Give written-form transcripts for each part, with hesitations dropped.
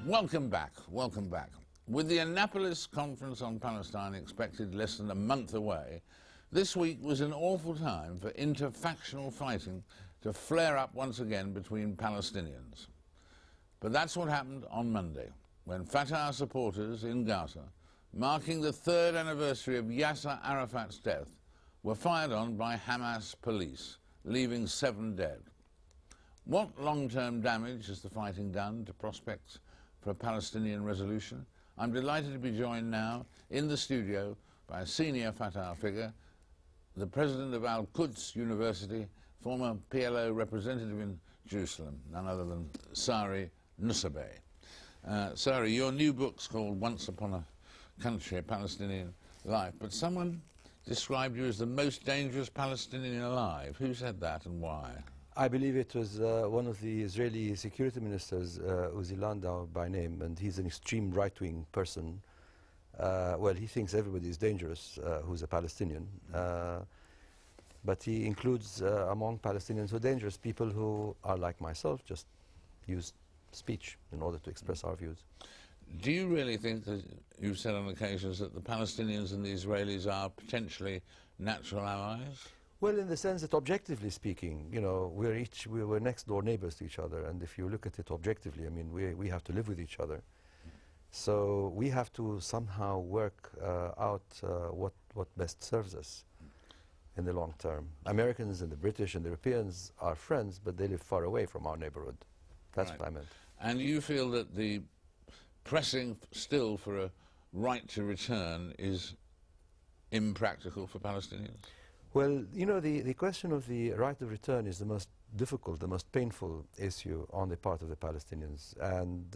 Welcome back, welcome back. With the Annapolis Conference on Palestine expected less than a month away, this week was an awful time for interfactional fighting to flare up once again between Palestinians. But that's what happened on Monday, when Fatah supporters in Gaza, marking the 3rd anniversary of Yasser Arafat's death, were fired on by Hamas police, leaving 7 dead. What long-term damage has the fighting done to prospects for a Palestinian resolution? I'm delighted to be joined now in the studio by a senior Fatah figure, the president of Al-Quds University, former PLO representative in Jerusalem, none other than Sari Nusseibeh. Sari, your new book's called Once Upon a Country, A Palestinian Life, but someone described you as the most dangerous Palestinian alive. Who said that and why? I believe it was one of the Israeli security ministers, Uzi Landau by name, and he's an extreme right-wing person. Well, he thinks everybody is dangerous who's a Palestinian, but he includes among Palestinians who are dangerous people who are like myself, just use speech in order to express our views. Do you really think that you've said on occasions that the Palestinians and the Israelis are potentially natural allies? Well, in the sense that objectively speaking, you know, we're next door neighbors to each other, and if you look at it objectively, I mean, we have to live with each other. So we have to somehow work out what best serves us in the long term. Americans and the British and the Europeans are friends, but they live far away from our neighborhood. That's right. what I meant. And you feel that the pressing still for a right to return is impractical for Palestinians? Well, you know, the question of the right of return is the most difficult, the most painful issue on the part of the Palestinians. And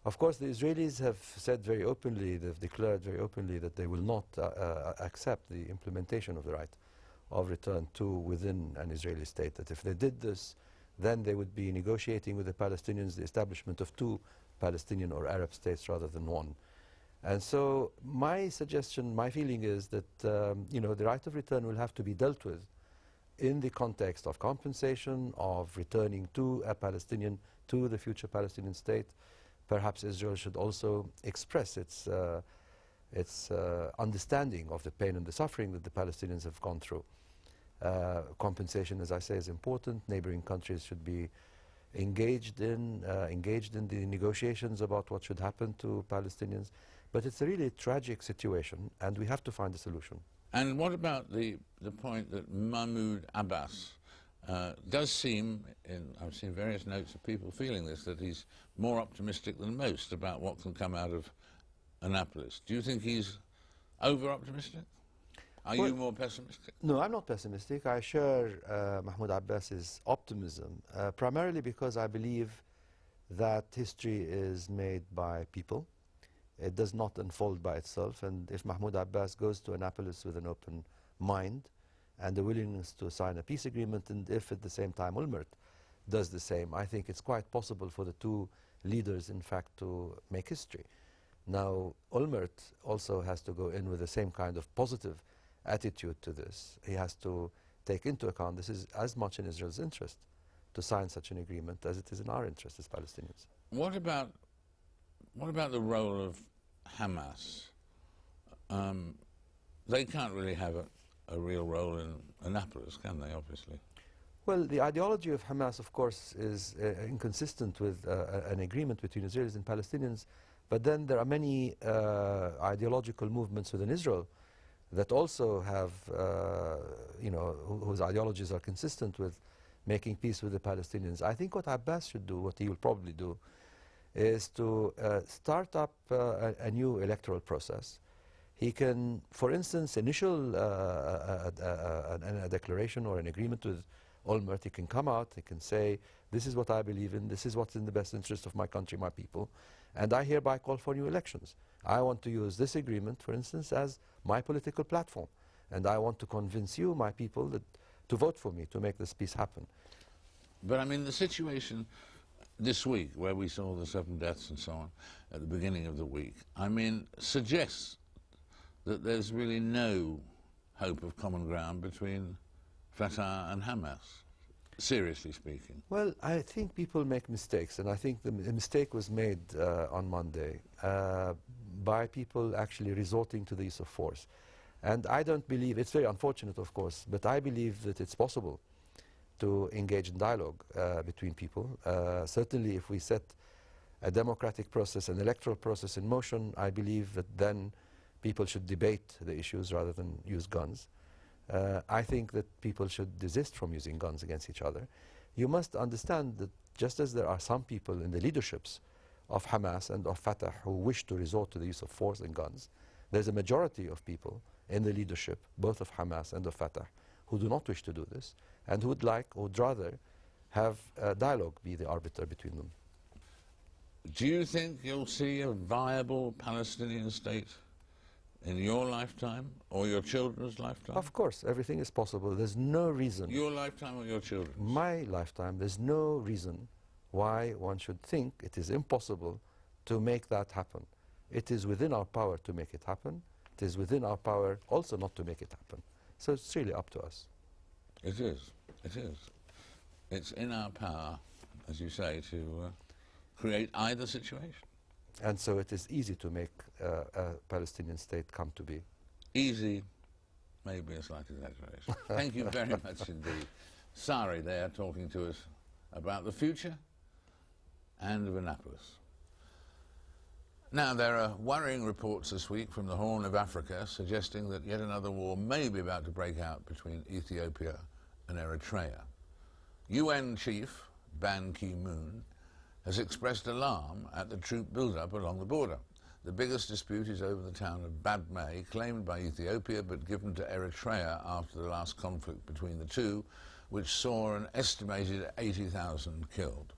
of course, the Israelis have said very openly, they've declared very openly that they will not accept the implementation of the right of return to within an Israeli state. That if they did this, then they would be negotiating with the Palestinians the establishment of 2 Palestinian or Arab states rather than 1. And so my suggestion, my feeling is that you know, the right of return will have to be dealt with in the context of compensation, of returning to a Palestinian, to the future Palestinian state. Perhaps Israel should also express its understanding of the pain and the suffering that the Palestinians have gone through. Compensation, as I say, is important. Neighboring countries should be engaged in the negotiations about what should happen to Palestinians. But it's a really tragic situation, and we have to find a solution. And what about the point that Mahmoud Abbas does seem, I've seen various notes of people feeling this, that he's more optimistic than most about what can come out of Annapolis. Do you think he's over-optimistic? Are you more pessimistic? No, I'm not pessimistic. I share Mahmoud Abbas's optimism, primarily because I believe that history is made by people. It does not unfold by itself, and if Mahmoud Abbas goes to Annapolis with an open mind and the willingness to sign a peace agreement, and if at the same time Olmert does the same, I think it's quite possible for the 2 leaders, in fact, to make history. Now, Olmert also has to go in with the same kind of positive attitude to this. He has to take into account this is as much in Israel's interest to sign such an agreement as it is in our interest as Palestinians. What about the role of Hamas? They can't really have a real role in Annapolis, can they, obviously? Well, the ideology of Hamas, of course, is inconsistent with an agreement between Israelis and Palestinians, but then there are many ideological movements within Israel that also have, you know, whose ideologies are consistent with making peace with the Palestinians. I think what Abbas should do, what he will probably do, is to start up a new electoral process. He can, for instance, initial a declaration or an agreement with Olmert. He can come out, he can say, this is what I believe in, this is what's in the best interest of my country, my people, and I hereby call for new elections. I want to use this agreement, for instance, as my political platform, and I want to convince you, my people, that to vote for me to make this peace happen. But I mean, the situation this week, where we saw the 7 deaths and so on at the beginning of the week, I mean, suggests that there's really no hope of common ground between Fatah and Hamas. seriously speaking? Well, I think people make mistakes, and I think the mistake was made on Monday by people actually resorting to the use of force. And I don't believe, it's very unfortunate of course, but I believe that it's possible to engage in dialogue between people. Certainly if we set a democratic process, an electoral process in motion, I believe that then people should debate the issues rather than use guns. I think that people should desist from using guns against each other. You must understand that just as there are some people in the leaderships of Hamas and of Fatah who wish to resort to the use of force and guns, there's a majority of people in the leadership, both of Hamas and of Fatah, who do not wish to do this and who would like or would rather have dialogue be the arbiter between them. Do you think you'll see a viable Palestinian state in your lifetime or your children's lifetime? Of course, everything is possible. There's no reason. Your lifetime or your children's? My lifetime, there's no reason why one should think it is impossible to make that happen. It is within our power to make it happen. It is within our power also not to make it happen. So it's really up to us. It is. It is. It's in our power, as you say, to create either situation. And so it is easy to make a Palestinian state come to be. Easy, maybe a slight exaggeration. Thank you very much indeed. Sari there talking to us about the future and of Annapolis. Now, there are worrying reports this week from the Horn of Africa suggesting that yet another war may be about to break out between Ethiopia and Eritrea. UN Chief Ban Ki-moon has expressed alarm at the troop build-up along the border. The biggest dispute is over the town of Badme, claimed by Ethiopia but given to Eritrea after the last conflict between the two, which saw an estimated 80,000 killed.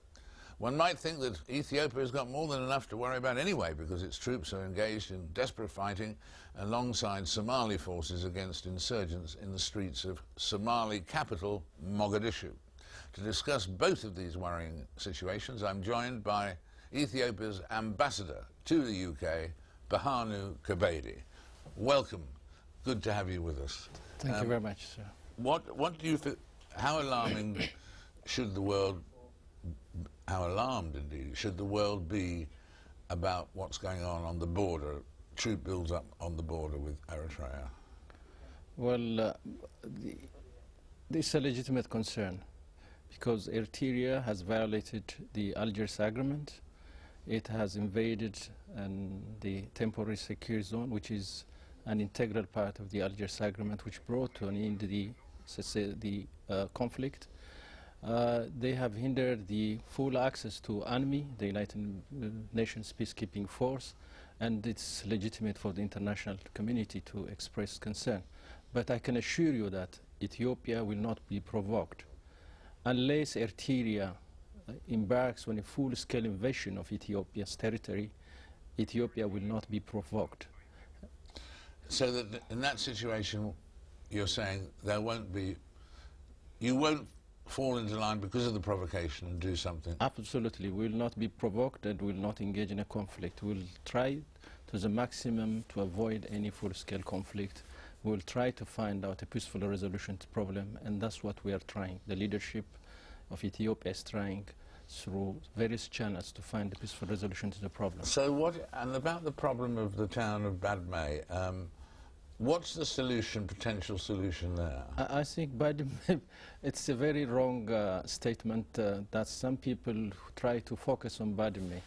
One might think that Ethiopia has got more than enough to worry about anyway, because its troops are engaged in desperate fighting alongside Somali forces against insurgents in the streets of Somali capital Mogadishu. To discuss both of these worrying situations, I'm joined by Ethiopia's ambassador to the UK, Bahanu Kabedi. Welcome. Good to have you with us. Thank you very much, sir. What do you think? How alarming should the world? How alarmed, indeed, should the world be about what's going on the border, troop builds up on the border with Eritrea? Well, this is a legitimate concern because Eritrea has violated the Algiers Agreement. It has invaded the temporary secure zone, which is an integral part of the Algiers Agreement, which brought to an end the conflict. They have hindered the full access to UNMI, the United Nations peacekeeping force, and it's legitimate for the international community to express concern. But I can assure you that Ethiopia will not be provoked. Unless Eritrea embarks on a full-scale invasion of Ethiopia's territory, Ethiopia will not be provoked. So that in that situation, you're saying there won't be, you won't fall into line because of the provocation and do something? Absolutely. We will not be provoked and will not engage in a conflict. We will try to the maximum to avoid any full-scale conflict. We will try to find out a peaceful resolution to the problem, and that's what we are trying. The leadership of Ethiopia is trying through various channels to find a peaceful resolution to the problem. So and about the problem of the town of Badme, what's the solution, potential solution there? I think Badme, it's a very wrong statement that some people try to focus on Badme.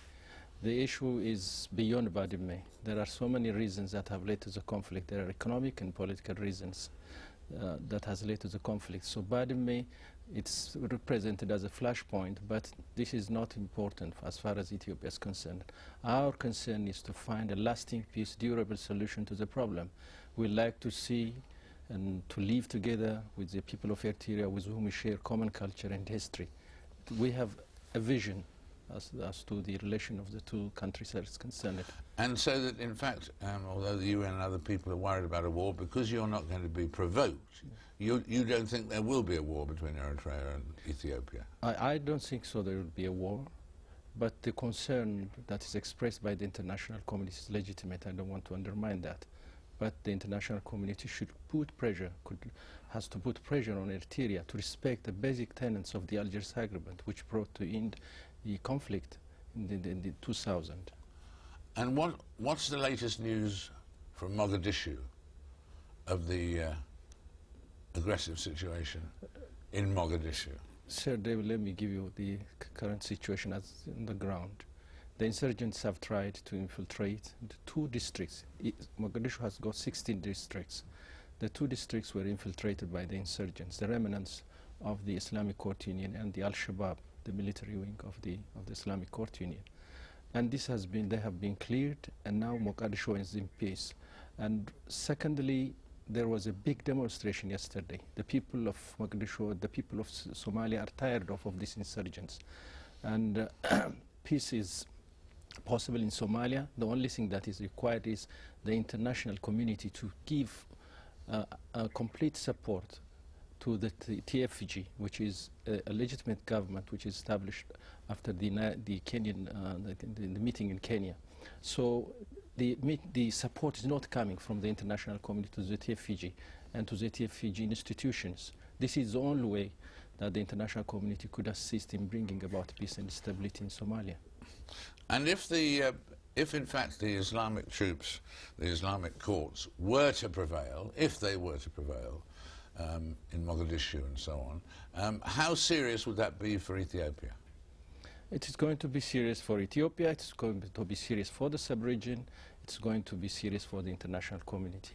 The issue is beyond Badme. There are so many reasons that have led to the conflict. There are economic and political reasons that has led to the conflict. So Badme, it's represented as a flashpoint, but this is not important as far as Ethiopia is concerned. Our concern is to find a lasting peace, durable solution to the problem. We like to see and to live together with the people of Eritrea with whom we share common culture and history. We have a vision as to the relation of the two countries that is concerned. And so that, in fact, although the UN and other people are worried about a war, because you're not going to be provoked, you don't think there will be a war between Eritrea and Ethiopia? I don't think so there will be a war, but the concern that is expressed by the international community is legitimate. I don't want to undermine that. but the international community should put pressure, has to put pressure on Eritrea to respect the basic tenets of the Algiers Agreement, which brought to end the conflict in the 2000. And what's the latest news from Mogadishu of the aggressive situation in Mogadishu? Sir David, let me give you the current situation as on the ground. The insurgents have tried to infiltrate the 2 districts. Mogadishu has got 16 districts. The 2 districts were infiltrated by the insurgents, the remnants of the Islamic Court Union and the Al-Shabaab, the military wing of the Islamic Court Union. And this has been, they have been cleared, and now Mogadishu is in peace. And secondly, there was a big demonstration yesterday. The people of Mogadishu, the people of Somalia are tired of these insurgents. And peace is possible in Somalia. The only thing that is required is the international community to give complete support to the TFG, which is a legitimate government which is established after the Kenyan the meeting in Kenya. So the support is not coming from the international community to the TFG and to the TFG institutions. This is the only way that the international community could assist in bringing about peace and stability in Somalia. And if in fact the Islamic troops, the Islamic courts were to prevail, if they were to prevail in Mogadishu and so on, how serious would that be for Ethiopia? It is going to be serious for Ethiopia, it's going to be serious for the sub-region, it's going to be serious for the international community.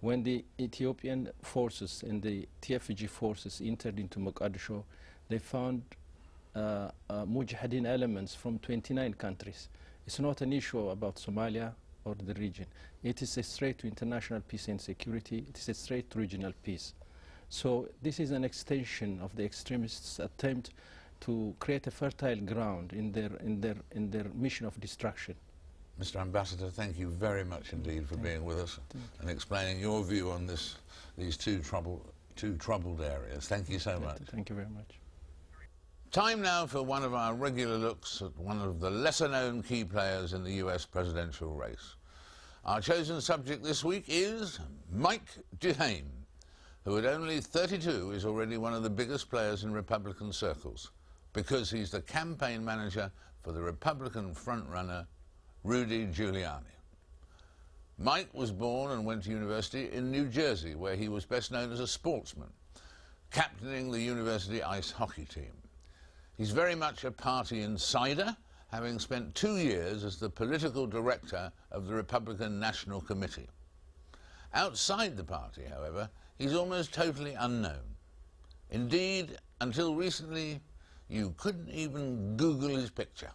When the Ethiopian forces and the TFG forces entered into Mogadishu, they found mujahideen elements from 29 countries. It's not an issue about Somalia or the region. It is a threat to international peace and security. It is a threat to regional peace. So this is an extension of the extremists' attempt to create a fertile ground in their mission of destruction. Mr. Ambassador, thank you very much indeed for being with us and explaining your view on these two troubled areas. Thank you so much. Thank you very much. Time now for one of our regular looks at one of the lesser-known key players in the US presidential race. Our chosen subject this week is Mike Duhame, who at only 32 is already one of the biggest players in Republican circles, because he's the campaign manager for the Republican frontrunner Rudy Giuliani. Mike was born and went to university in New Jersey, where he was best known as a sportsman, captaining the university ice hockey team. He's very much a party insider, having spent 2 years as the political director of the Republican National Committee. Outside the party, however, he's almost totally unknown. Indeed, until recently, you couldn't even Google his picture.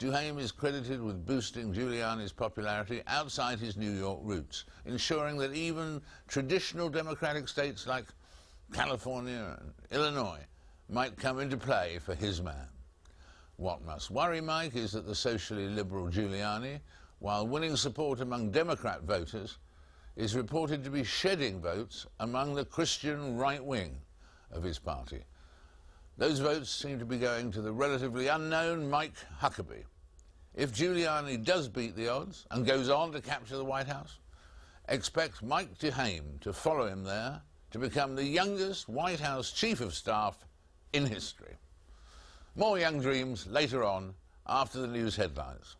Duhame is credited with boosting Giuliani's popularity outside his New York roots, ensuring that even traditional Democratic states like California and Illinois might come into play for his man. What must worry Mike is that the socially liberal Giuliani, while winning support among Democrat voters, is reported to be shedding votes among the Christian right wing of his party. Those votes seem to be going to the relatively unknown Mike Huckabee. If Giuliani does beat the odds and goes on to capture the White House, expect Mike Duhame to follow him there to become the youngest White House Chief of Staff in history. More young dreams later on after the news headlines.